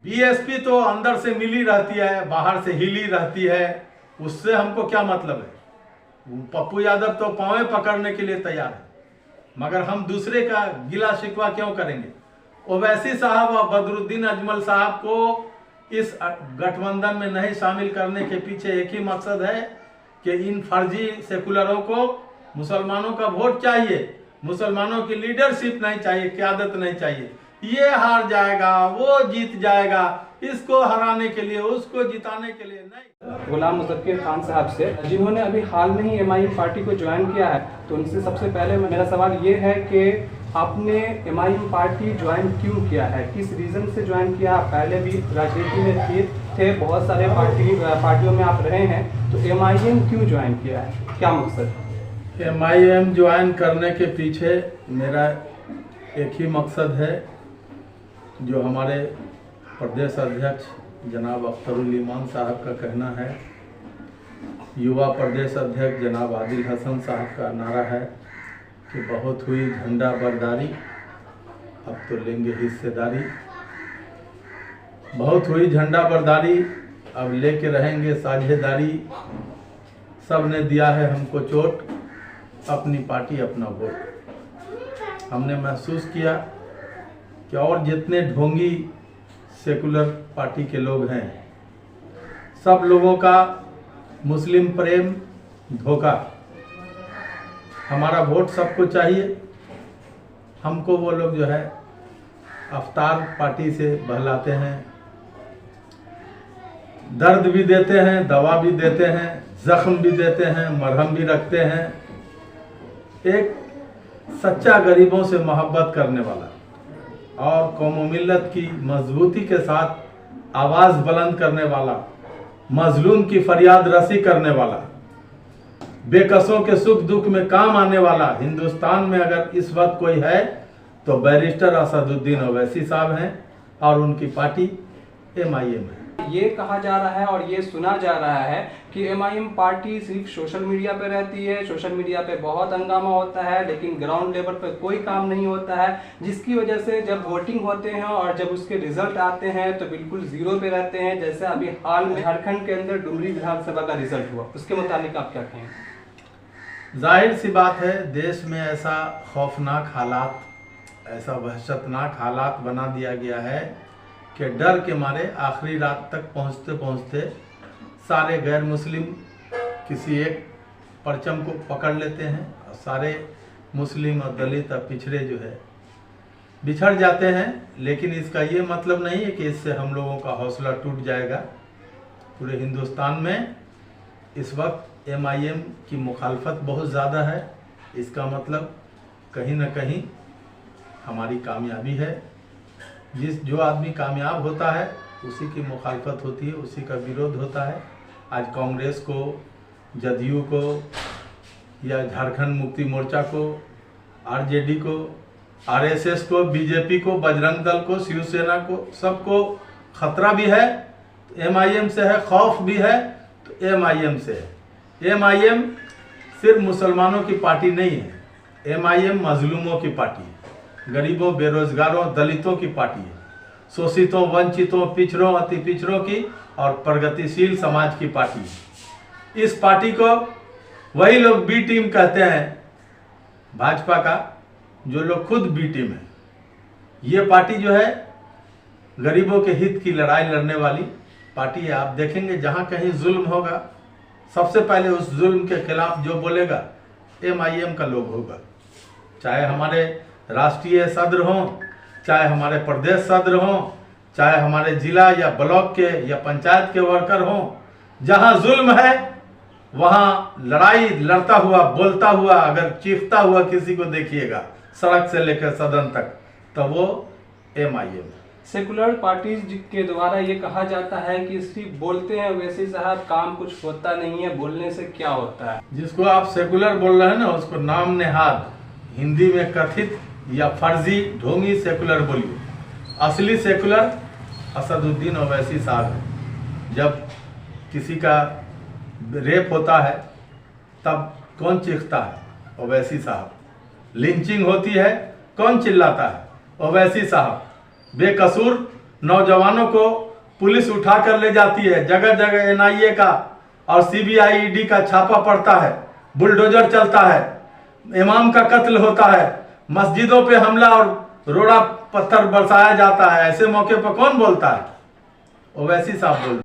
BSP तो अंदर से मिली रहती है, बाहर से हिली रहती है, उससे हमको क्या मतलब है। पप्पू यादव तो पांव पकड़ने के लिए तैयार है, मगर हम दूसरे का गिला शिकवा क्यों करेंगे। ओवैसी साहब और बदरुद्दीन अजमल साहब को इस गठबंधन में नहीं शामिल करने के पीछे एक ही मकसद है कि इन फर्जी सेकुलरों को मुसलमानों का वोट चाहिए, मुसलमानों की लीडरशिप नहीं चाहिए, क़यादत नहीं चाहिए। ये हार जाएगा, वो जीत जाएगा, इसको हराने के लिए, उसको जिताने के लिए नहीं। गुलाम मुज़फ़्फ़र खान साहब से, जिन्होंने अभी हाल में ही एमआईएम पार्टी को ज्वाइन किया है, तो उनसे सबसे पहले मेरा सवाल ये है कि आपने एमआईएम पार्टी ज्वाइन क्यों किया है, किस रीज़न से ज्वाइन किया। पहले भी राजनीति में थे, बहुत सारे पार्टियों में आप रहे हैं, तो एमआईएम क्यों ज्वाइन किया है, क्या मकसद। एमआईएम ज्वाइन करने के पीछे मेरा एक ही मकसद है, जो हमारे प्रदेश अध्यक्ष जनाब अख्तरुल ईमान साहब का कहना है, युवा प्रदेश अध्यक्ष जनाब आदिल हसन साहब का नारा है कि बहुत हुई झंडा बरदारी, अब तो लेंगे हिस्सेदारी। बहुत हुई झंडा बरदारी, अब लेके रहेंगे साझेदारी। सब ने दिया है हमको चोट, अपनी पार्टी अपना वोट। हमने महसूस किया कि और जितने ढोंगी सेकुलर पार्टी के लोग हैं, सब लोगों का मुस्लिम प्रेम धोखा। हमारा वोट सबको चाहिए, हमको वो लोग जो है अवतार पार्टी से बहलाते हैं, दर्द भी देते हैं, दवा भी देते हैं, जख्म भी देते हैं, मरहम भी रखते हैं। एक सच्चा गरीबों से मोहब्बत करने वाला और कौम मिल्लत की मजबूती के साथ आवाज़ बुलंद करने वाला, मजलूम की फरियाद रसी करने वाला, बेकसों के सुख दुख में काम आने वाला हिंदुस्तान में अगर इस वक्त कोई है तो बैरिस्टर असदुद्दीन ओवैसी साहब हैं और उनकी पार्टी एमआईएम है। ये कहा जा रहा है और ये सुना जा रहा है कि एमआईएम पार्टी सिर्फ सोशल मीडिया पे रहती है, सोशल मीडिया पे बहुत हंगामा होता है, लेकिन ग्राउंड लेवल पे कोई काम नहीं होता है, जिसकी वजह से जब वोटिंग होते हैं और जब उसके रिजल्ट आते हैं तो बिल्कुल जीरो पे रहते हैं। जैसे अभी हाल में झारखंड के अंदर डुमरी विधानसभा का रिजल्ट हुआ, उसके मुताबिक आप क्या कहें। जाहिर सी बात है, देश में ऐसा खौफनाक हालात, ऐसा वहशतनाक हालात बना दिया गया है कि डर के मारे आखिरी रात तक पहुंचते पहुंचते सारे गैर मुस्लिम किसी एक परचम को पकड़ लेते हैं और सारे मुस्लिम और दलित और पिछड़े जो है बिछड़ जाते हैं। लेकिन इसका ये मतलब नहीं है कि इससे हम लोगों का हौसला टूट जाएगा। पूरे हिंदुस्तान में इस वक्त एमआईएम की मुखालफत बहुत ज़्यादा है, इसका मतलब कहीं ना कहीं हमारी कामयाबी है। जो आदमी कामयाब होता है उसी की मुखालफत होती है, उसी का विरोध होता है। आज कांग्रेस को, जदयू को या झारखंड मुक्ति मोर्चा को, आरजेडी को, आरएसएस को, बीजेपी को, बजरंग दल को, शिवसेना को, सबको खतरा भी है। एमआईएम से है, खौफ भी है, तो एमआईएम से है। एमआईएम सिर्फ मुसलमानों की पार्टी नहीं है, एमआईएम मजलूमों की पार्टी है, गरीबों, बेरोजगारों, दलितों की पार्टी है, शोषितों, वंचितों, पिछड़ों, अति पिछड़ों की और प्रगतिशील समाज की पार्टी है। इस पार्टी को वही लोग बी टीम कहते हैं भाजपा का, जो लोग खुद बी टीम है। ये पार्टी जो है गरीबों के हित की लड़ाई लड़ने वाली पार्टी है। आप देखेंगे जहां कहीं जुल्म होगा, सबसे पहले उस जुल्म के खिलाफ जो बोलेगा एमआईएम का लोग होगा। चाहे हमारे राष्ट्रीय सदर हों, चाहे हमारे प्रदेश सदर हों, चाहे हमारे जिला या ब्लॉक के या पंचायत के वर्कर हों, जहां जुल्म है वहां लड़ाई लड़ता हुआ, बोलता हुआ, अगर चीखता हुआ किसी को देखिएगा सड़क से लेकर सदन तक, तो वो एमआईएम है। सेकुलर पार्टीज के द्वारा ये कहा जाता है कि सिर्फ बोलते हैं वैसे साहब, काम कुछ होता नहीं है, बोलने से क्या होता है। जिसको आप सेकुलर बोल रहे हैं ना, उसको नाम नेहाद हिंदी में कथित या फर्जी ढोंगी सेकुलर बोलिए। असली सेकुलर असदुद्दीन ओवैसी साहब है। जब किसी का रेप होता है तब कौन चीखता है? ओवैसी साहब। लिंचिंग होती है कौन चिल्लाता है? ओवैसी साहब। बेकसूर नौजवानों को पुलिस उठा कर ले जाती है, जगह जगह एनआईए का और सीबीआई ईडी का छापा पड़ता है, बुलडोजर चलता है, इमाम का कत्ल होता है, मस्जिदों पे हमला और रोड़ा पत्थर बरसाया जाता है, ऐसे मौके पर कौन बोलता है? ओवैसी साहब बोलते हैं।